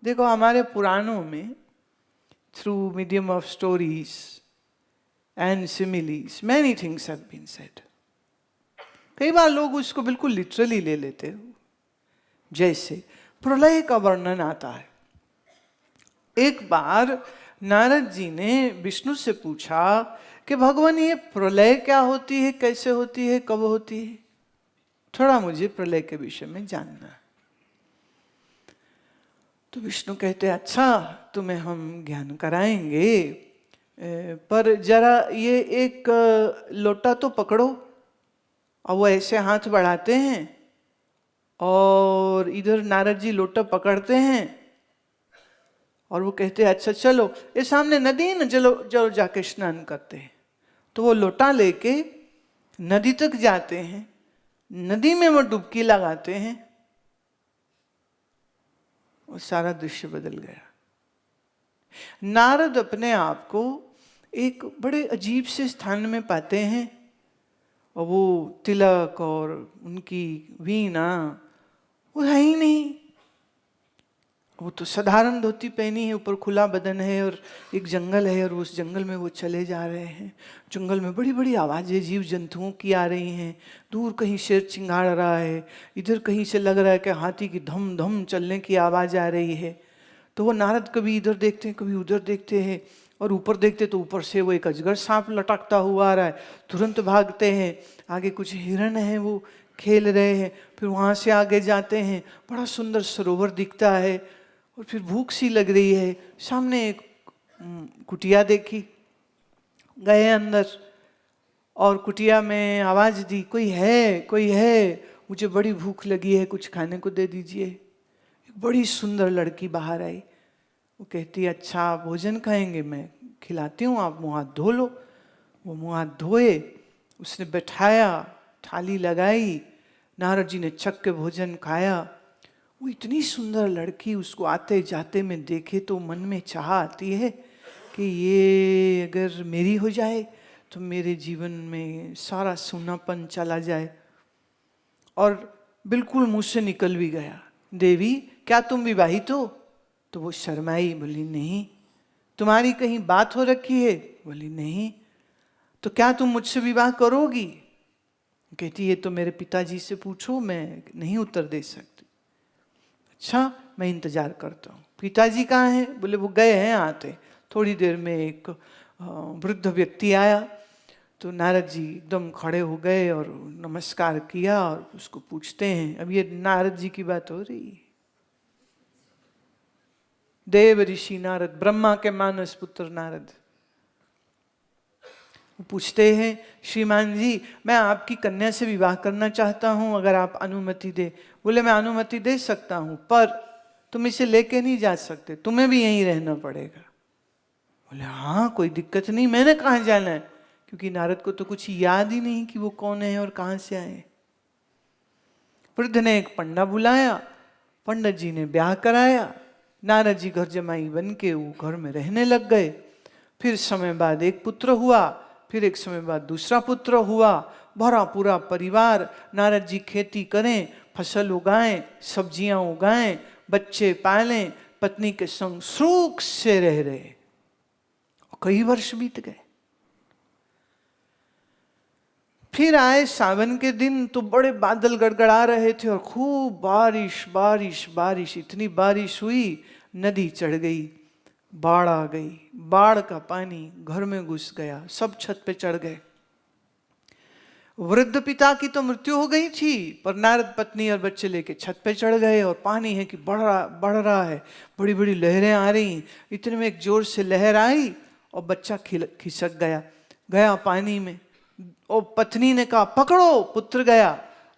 देखो, हमारे पुराणों में through medium of stories and similes many things have been said. कई बार लोग उसको बिल्कुल लिटरली ले लेते हो. जैसे प्रलय का वर्णन आता है. एक बार नारद जी ने विष्णु से पूछा कि भगवान, ये प्रलय क्या होती है, कैसे होती है, कब होती है? थोड़ा मुझे प्रलय के विषय में जानना है. तो विष्णु कहते, अच्छा, तुम्हें हम ज्ञान कराएंगे, पर जरा ये एक लोटा तो पकड़ो. और वो ऐसे हाथ बढ़ाते हैं और इधर नारद जी लोटा पकड़ते हैं और वो कहते हैं, अच्छा चलो, ये सामने नदी है ना, चलो चलो जाके स्नान करते हैं. तो वो लोटा लेके नदी तक जाते हैं. नदी में वो डुबकी लगाते हैं और सारा दृश्य बदल गया. नारद अपने आप को एक बड़े अजीब से स्थान में पाते हैं और वो तिलक और उनकी वीणा वो है ही नहीं. वो तो साधारण धोती पहनी है, ऊपर खुला बदन है और एक जंगल है और उस जंगल में वो चले जा रहे हैं. जंगल में बड़ी बड़ी आवाज़ें जीव जंतुओं की आ रही हैं. दूर कहीं शेर चिंगाड़ रहा है, इधर कहीं से लग रहा है कि हाथी की धम धम चलने की आवाज़ आ रही है. तो वो नारद कभी इधर देखते हैं, कभी उधर देखते हैं, और ऊपर देखते तो ऊपर से वो एक अजगर सांप लटकता हुआ आ रहा है. तुरंत भागते हैं. आगे कुछ हिरण हैं, वो खेल रहे हैं. फिर वहाँ से आगे जाते हैं, बड़ा सुंदर सरोवर दिखता है. और फिर भूख सी लग रही है. सामने एक कुटिया देखी, गए अंदर और कुटिया में आवाज़ दी, कोई है, कोई है, मुझे बड़ी भूख लगी है, कुछ खाने को दे दीजिए. एक बड़ी सुंदर लड़की बाहर आई. वो कहती है, अच्छा आप भोजन खाएंगे, मैं खिलाती हूँ, आप मुँह हाथ धो लो. वो मुँह हाथ धोए, उसने बैठाया, थाली लगाई. नारद जी ने छक के भोजन खाया. वो इतनी सुंदर लड़की, उसको आते जाते में देखे तो मन में चाह आती है कि ये अगर मेरी हो जाए तो मेरे जीवन में सारा सूनापन चला जाए. और बिल्कुल मुँह से निकल भी गया, देवी क्या तुम विवाहित हो? तो वो शर्माई, बोली नहीं. तुम्हारी कहीं बात हो रखी है? बोली नहीं. तो क्या तुम मुझसे विवाह करोगी? कहती, ये तो मेरे पिताजी से पूछो, मैं नहीं उत्तर दे सकती. अच्छा, मैं इंतजार करता हूँ. पिताजी कहाँ हैं? बोले वो गए हैं, आते. थोड़ी देर में एक वृद्ध व्यक्ति आया. तो नारद जी एकदम खड़े हो गए और नमस्कार किया और उसको पूछते हैं. अब ये नारद जी की बात हो रही है. देव ऋषि नारद, ब्रह्मा के मानस पुत्र नारद पूछते हैं, श्रीमान जी, मैं आपकी कन्या से विवाह करना चाहता हूं, अगर आप अनुमति दे. बोले मैं अनुमति दे सकता हूं, पर तुम इसे लेके नहीं जा सकते, तुम्हें भी यहीं रहना पड़ेगा. बोले हाँ, कोई दिक्कत नहीं, मैंने कहाँ जाना है? क्योंकि नारद को तो कुछ याद ही नहीं कि वो कौन है और कहाँ से आए. वृद्ध ने एक पंडा बुलाया, पंडित जी ने ब्याह कराया. नारद जी घर जमाई बन के वो घर में रहने लग गए. फिर समय बाद एक पुत्र हुआ, फिर एक समय बाद दूसरा पुत्र हुआ. भरा पूरा परिवार. नारद जी खेती करें, फसल उगाएं, सब्जियां उगाएं, बच्चे पालें, पत्नी के संग सुख से रह रहे. कई वर्ष बीत गए. फिर आए सावन के दिन, तो बड़े बादल गड़गड़ा रहे थे और खूब बारिश बारिश बारिश. इतनी बारिश हुई, नदी चढ़ गई, बाढ़ आ गई. बाढ़ का पानी घर में घुस गया, सब छत पे चढ़ गए. वृद्ध पिता की तो मृत्यु हो गई थी, पर नारद पत्नी और बच्चे लेके छत पे चढ़ गए और पानी है कि बढ़ रहा है, बड़ी बड़ी लहरें आ रही. इतने में एक जोर से लहर आई और बच्चा खिसक गया पानी में. और पत्नी ने कहा पकड़ो, पुत्र गया.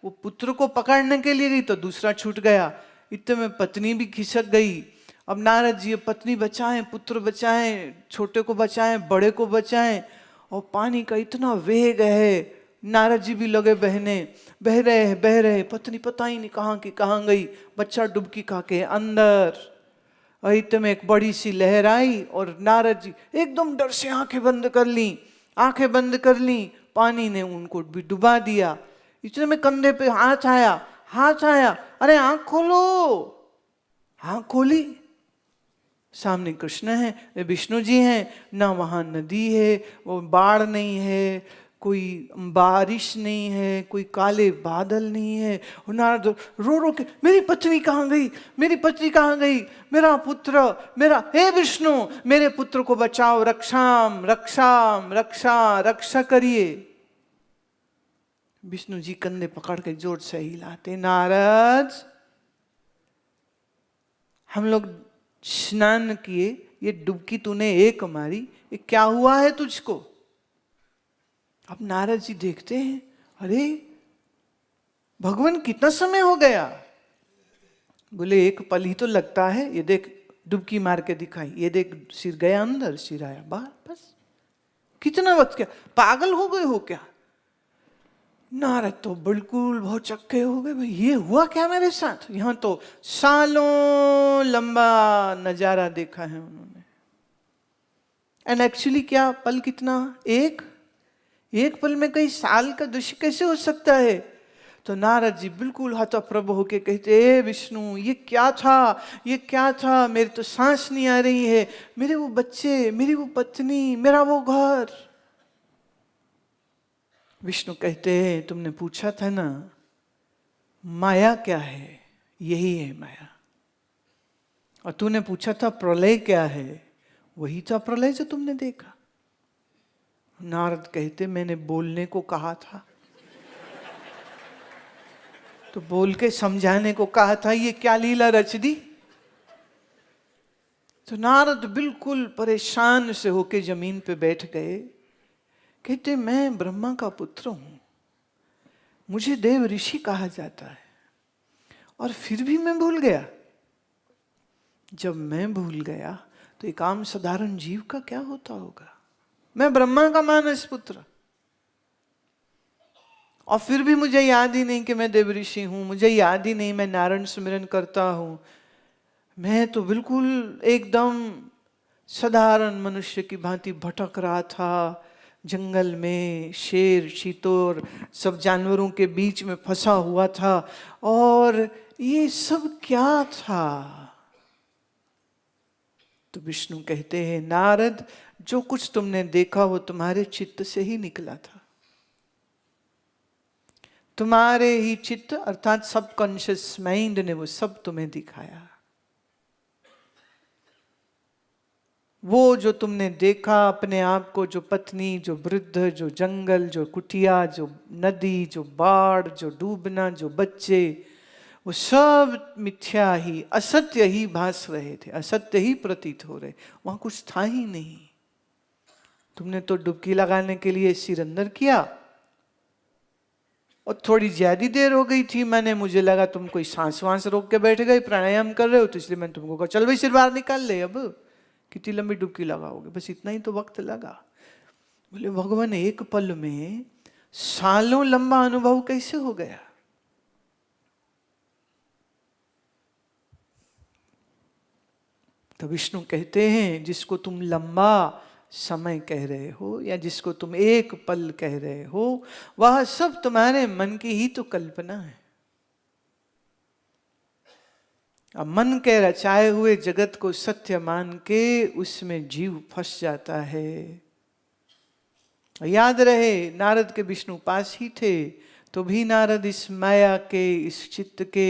वो पुत्र को पकड़ने के लिए गई तो दूसरा छूट गया. इतने में पत्नी भी खिसक गई. अब नारद जी पत्नी बचाएं, पुत्र बचाएं, छोटे को बचाएं, बड़े को बचाएं. और पानी का इतना वेग है, नारद जी भी लगे बहने, बह रहे. पत्नी पता ही नहीं कहाँ की कहाँ गई. बच्चा डुबकी खा के अंदर. और इतने में एक बड़ी सी लहर आई और नारद जी एकदम डर से आंखें बंद कर ली. पानी ने उनको भी डुबा दिया. इतने में कंधे पे हाथ आया. अरे आंख खोलो. आंख खोली सामने कृष्ण है, वे विष्णु जी हैं, ना वहाँ नदी है, वो बाढ़ नहीं है, कोई बारिश नहीं है, कोई काले बादल नहीं है। और नारद रो रो के, मेरी पत्नी कहाँ गई, मेरी पत्नी कहाँ गई, मेरा पुत्र, मेरा, हे विष्णु मेरे पुत्र को बचाओ, रक्षाम रक्षाम रक्षा रक्षा करिए। विष्णु जी कंधे पकड़ के जोर से हिलाते, नारद हम लोग स्नान किए, ये डुबकी तूने एक मारी, ये क्या हुआ है तुझको? अब नारद जी देखते हैं, अरे भगवान कितना समय हो गया? बोले एक पल ही तो लगता है, ये देख डुबकी मार के दिखाई, ये देख सिर गया अंदर, सिर आया बाहर, बस कितना वक्त, क्या पागल हो गए हो क्या? नारद तो बिल्कुल बहुत चक्के हो गए, भाई ये हुआ क्या मेरे साथ? यहां तो सालों लंबा नजारा देखा है उन्होंने, एंड एक्चुअली क्या पल कितना, एक पल में कई साल का दृश्य कैसे हो सकता है? तो नारद जी बिल्कुल हतप्रभ होके कहते, हे विष्णु ये क्या था, ये क्या था, मेरी तो सांस नहीं आ रही है, मेरे वो बच्चे, मेरी वो पत्नी, मेरा वो घर। विष्णु कहते हैं, तुमने पूछा था ना माया क्या है, यही है माया। और तूने पूछा था प्रलय क्या है, वही था प्रलय जो तुमने देखा। नारद कहते, मैंने बोलने को कहा था, तो बोल के समझाने को कहा था, ये क्या लीला रच दी? तो नारद बिल्कुल परेशान से होके जमीन पे बैठ गए, कहते मैं ब्रह्मा का पुत्र हूं, मुझे देव ऋषि कहा जाता है, और फिर भी मैं भूल गया। जब मैं भूल गया तो एक आम साधारण जीव का क्या होता होगा? मैं ब्रह्मा का मानस पुत्र, और फिर भी मुझे याद ही नहीं कि मैं देव ऋषि हूं, मुझे याद ही नहीं मैं नारायण सुमिरन करता हूं। मैं तो बिल्कुल एकदम साधारण मनुष्य की भांति भटक रहा था, जंगल में शेर चीतोर सब जानवरों के बीच में फंसा हुआ था, और ये सब क्या था? तो विष्णु कहते हैं, नारद जो कुछ तुमने देखा वो तुम्हारे चित्त से ही निकला था, तुम्हारे ही चित्त अर्थात सबकॉन्शियस माइंड ने वो सब तुम्हें दिखाया। वो जो तुमने देखा अपने आप को, जो पत्नी, जो वृद्ध, जो जंगल, जो कुटिया, जो नदी, जो बाढ़, जो डूबना, जो बच्चे, वो सब मिथ्या ही, असत्य ही भास रहे थे, असत्य ही प्रतीत हो रहे, वहां कुछ था ही नहीं। तुमने तो डुबकी लगाने के लिए सिर अंदर किया, और थोड़ी ज्यादा देर हो गई थी, मुझे लगा तुम कोई सांस वांस रोक के बैठ गए, प्राणायाम कर रहे हो, तो इसलिए मैंने तुमको कहा चल भाई सिर बाहर निकाल ले, अब कितनी लंबी डुबकी लगाओगे, बस इतना ही तो वक्त लगा। बोले भगवान एक पल में सालों लंबा अनुभव कैसे हो गया? तो विष्णु कहते हैं, जिसको तुम लंबा समय कह रहे हो या जिसको तुम एक पल कह रहे हो, वह सब तुम्हारे मन की ही तो कल्पना है। अब मन के रचाए हुए जगत को सत्य मान के उसमें जीव फंस जाता है। याद रहे नारद के विष्णु पास ही थे, तो भी नारद इस माया के, इस चित्त के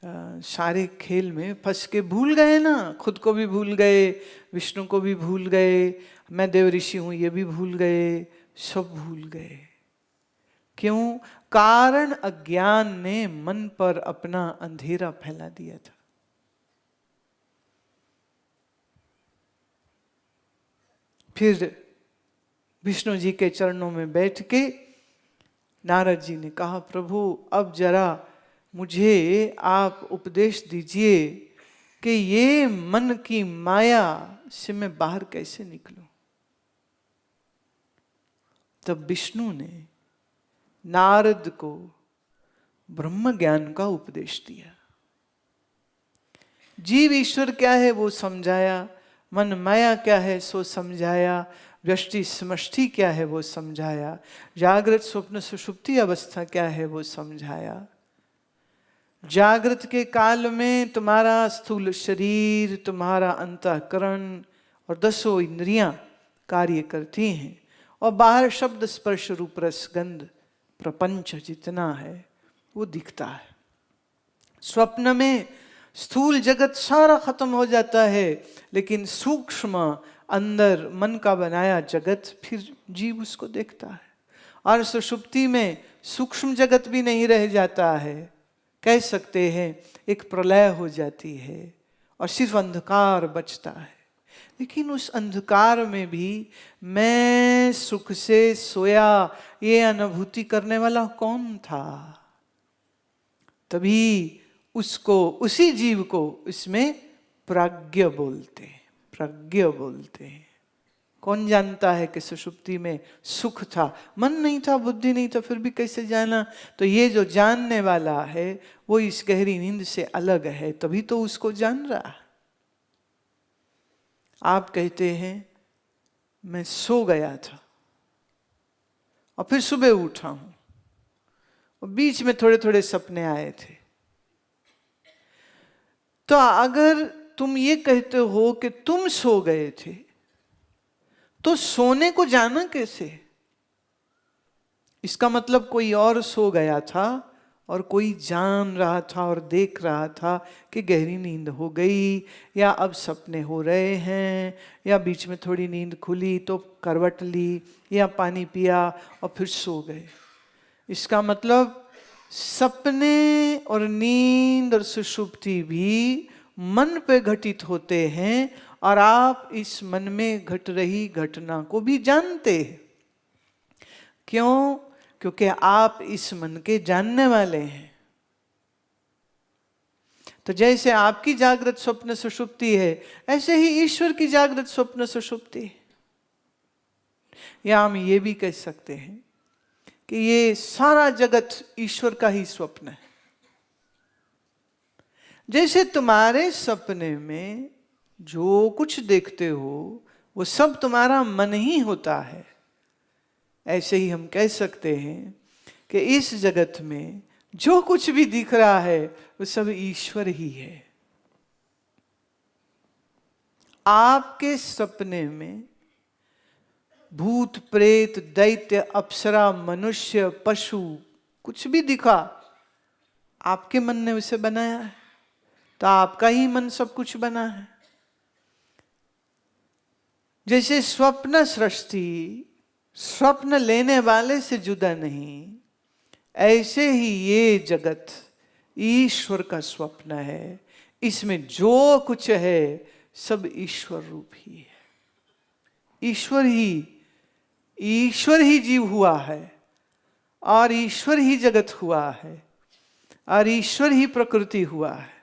सारे खेल में फंस के भूल गए ना, खुद को भी भूल गए, विष्णु को भी भूल गए, मैं देव ऋषि हूं ये भी भूल गए, सब भूल गए। क्यों? कारण अज्ञान ने मन पर अपना अंधेरा फैला दिया था। फिर विष्णु जी के चरणों में बैठ के नारद जी ने कहा, प्रभु अब जरा मुझे आप उपदेश दीजिए कि ये मन की माया से मैं बाहर कैसे निकलूं। तब विष्णु ने नारद को ब्रह्म ज्ञान का उपदेश दिया। जीव ईश्वर क्या है वो समझाया, मन माया क्या है सो समझाया, व्यष्टि समष्टि क्या है वो समझाया, जागृत स्वप्न सुषुप्ति अवस्था क्या है वो समझाया। जागृत के काल में तुम्हारा स्थूल शरीर, तुम्हारा अंतःकरण और 10 इंद्रियां कार्य करती हैं और बाहर शब्द स्पर्श रूप रस गंध प्रपंच जितना है वो दिखता है। स्वप्न में स्थूल जगत सारा खत्म हो जाता है, लेकिन सूक्ष्म अंदर मन का बनाया जगत फिर जीव उसको देखता है। और सुषुप्ति में सूक्ष्म जगत भी नहीं रह जाता है, कह सकते हैं एक प्रलय हो जाती है और सिर्फ अंधकार बचता है। लेकिन उस अंधकार में भी मैं सुख से सोया ये अनुभूति करने वाला कौन था? तभी उसको, उसी जीव को इसमें प्राज्ञ बोलते हैं, प्रज्ञ बोलते हैं। कौन जानता है कि सुषुप्ति में सुख था? मन नहीं था, बुद्धि नहीं था, फिर भी कैसे जाना? तो ये जो जानने वाला है वो इस गहरी नींद से अलग है, तभी तो उसको जान रहा है। आप कहते हैं मैं सो गया था और फिर सुबह उठा हूं और बीच में थोड़े थोड़े सपने आए थे। तो अगर तुम ये कहते हो कि तुम सो गए थे, तो सोने को जाना कैसे? इसका मतलब कोई और सो गया था और कोई जान रहा था और देख रहा था कि गहरी नींद हो गई, या अब सपने हो रहे हैं, या बीच में थोड़ी नींद खुली तो करवट ली या पानी पिया और फिर सो गए। इसका मतलब सपने और नींद और सुषुप्ति भी मन पे घटित होते हैं और आप इस मन में घट रही घटना को भी जानते हैं। क्यों? क्योंकि आप इस मन के जानने वाले हैं। तो जैसे आपकी जागृत स्वप्न सुषुप्ति है, ऐसे ही ईश्वर की जागृत स्वप्न सुषुप्ति है। या हम ये भी कह सकते हैं कि ये सारा जगत ईश्वर का ही स्वप्न है। जैसे तुम्हारे सपने में जो कुछ देखते हो वो सब तुम्हारा मन ही होता है, ऐसे ही हम कह सकते हैं कि इस जगत में जो कुछ भी दिख रहा है वो सब ईश्वर ही है। आपके सपने में भूत प्रेत दैत्य अप्सरा मनुष्य पशु कुछ भी दिखा, आपके मन ने उसे बनाया है, तो आपका ही मन सब कुछ बना है। जैसे स्वप्न सृष्टि स्वप्न लेने वाले से जुदा नहीं, ऐसे ही ये जगत ईश्वर का स्वप्न है। इसमें जो कुछ है सब ईश्वर रूप ही है। ईश्वर ही जीव हुआ है और ईश्वर ही जगत हुआ है और ईश्वर ही प्रकृति हुआ है।